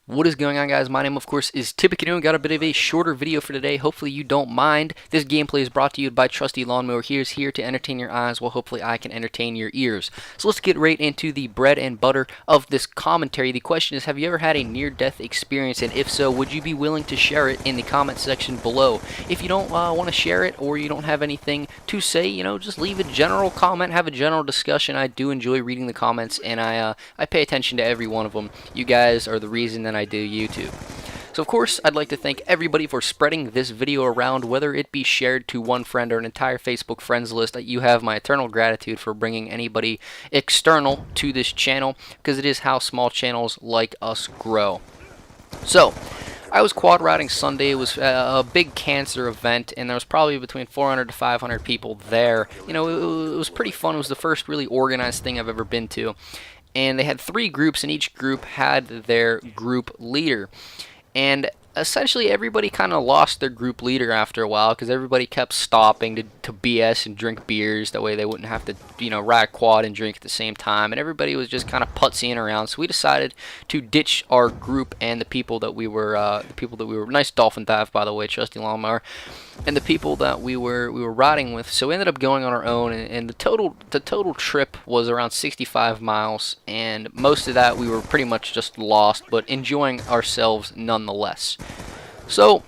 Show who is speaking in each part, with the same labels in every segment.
Speaker 1: What is going on, guys? My name, of course, is TheCanoe. Got a bit of a shorter video for today. Hopefully you don't mind. This gameplay is brought to you by Trusty Lawnmower. Here's here to entertain your eyes, while hopefully I can entertain your ears. So let's get right into the bread and butter of this commentary. The question is, have you ever had a near-death experience? And if so, would you be willing to share it in the comment section below? If you don't want to share it, or you don't have anything to say, just leave a general comment, have a general discussion. I do enjoy reading the comments, and I pay attention to every one of them. You guys are the reason that I do YouTube. So of course, I'd like to thank everybody for spreading this video around, whether it be shared to one friend or an entire Facebook friends list. You have my eternal gratitude for bringing anybody external to this channel, because it is how small channels like us grow. So I was quad riding Sunday. It was a big cancer event, and there was probably between 400 to 500 people there. It was pretty fun. It was the first really organized thing I've ever been to. And they had 3 groups, and each group had their group leader. And essentially everybody kind of lost their group leader after a while, because everybody kept stopping to BS and drink beers. That way they wouldn't have to, ride a quad and drink at the same time. And everybody was just kind of putsying around. So we decided to ditch our group and the people that we were, nice dolphin dive, by the way, Trusty Lawnmower, and the people that we were riding with. So we ended up going on our own, and the total trip was around 65 miles, and most of that we were pretty much just lost, but enjoying ourselves nonetheless. So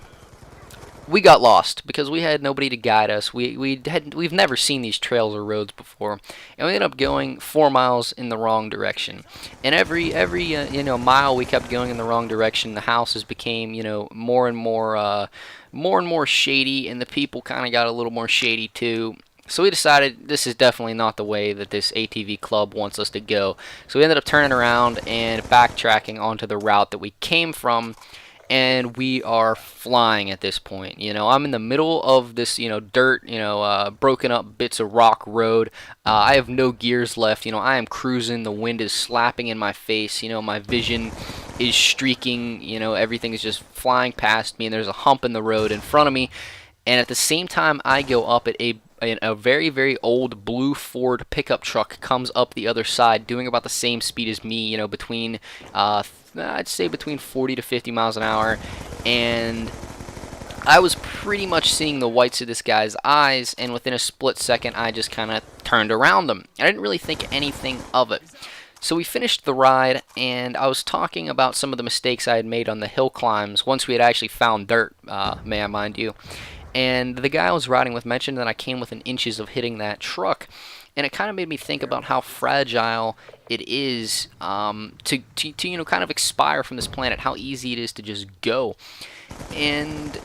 Speaker 1: we got lost because we had nobody to guide us. We've never seen these trails or roads before, and we ended up going 4 miles in the wrong direction. And every mile we kept going in the wrong direction, the houses became more and more shady, and the people kind of got a little more shady too. So we decided this is definitely not the way that this ATV club wants us to go. So we ended up turning around and backtracking onto the route that we came from. And we are flying at this point. I'm in the middle of this, dirt, broken up bits of rock road. I have no gears left. I am cruising. The wind is slapping in my face. My vision is streaking. Everything is just flying past me, and there's a hump in the road in front of me. And at the same time, I go up at a very, very old blue Ford pickup truck comes up the other side, doing about the same speed as me, between, I'd say between 40 to 50 miles an hour, and I was pretty much seeing the whites of this guy's eyes, and within a split second, I just kind of turned around them. I didn't really think anything of it. So we finished the ride, and I was talking about some of the mistakes I had made on the hill climbs once we had actually found dirt, may I mind you. And the guy I was riding with mentioned that I came within inches of hitting that truck, and it kind of made me think about how fragile it is to kind of expire from this planet, how easy it is to just go. And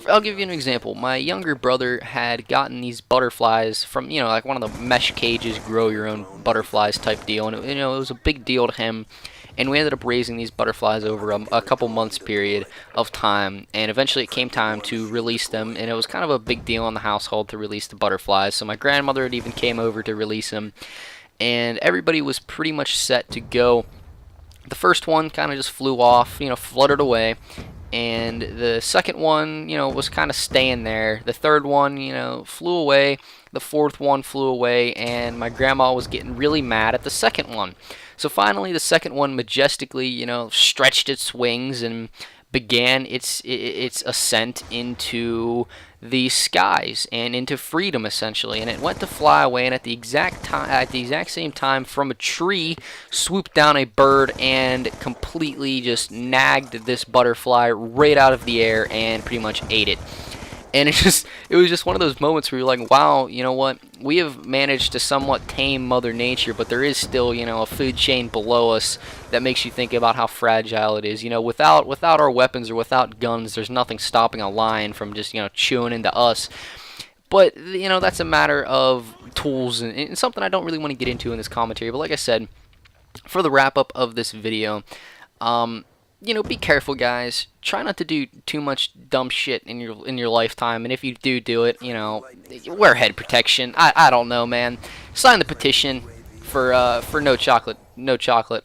Speaker 1: I'll give you an example. My younger brother had gotten these butterflies from, like one of the mesh cages, grow your own butterflies type deal, and it was a big deal to him. And we ended up raising these butterflies over a couple months period of time, and eventually it came time to release them, and it was kind of a big deal in the household to release the butterflies. So my grandmother had even came over to release them, and everybody was pretty much set to go. The first one kind of just flew off, fluttered away, and the second one, was kind of staying there. The third one, flew away. The fourth one flew away, and my grandma was getting really mad at the second one. So finally, the second one majestically, stretched its wings and began its ascent into the skies and into freedom, essentially. And it went to fly away, and at the exact same time, from a tree swooped down a bird and completely just nagged this butterfly right out of the air and pretty much ate it. And it was just one of those moments where you're like, wow, you know what? We have managed to somewhat tame Mother Nature, but there is still, a food chain below us that makes you think about how fragile it is. Without our weapons or without guns, there's nothing stopping a lion from just, chewing into us. But, that's a matter of tools and something I don't really want to get into in this commentary. But like I said, for the wrap-up of this video, be careful, guys. Try not to do too much dumb shit in your lifetime, and if you do it, wear head protection. I don't know, man. Sign the petition for no chocolate,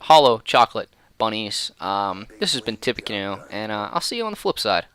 Speaker 1: hollow chocolate bunnies. This has been TheCanoe, and I'll see you on the flip side.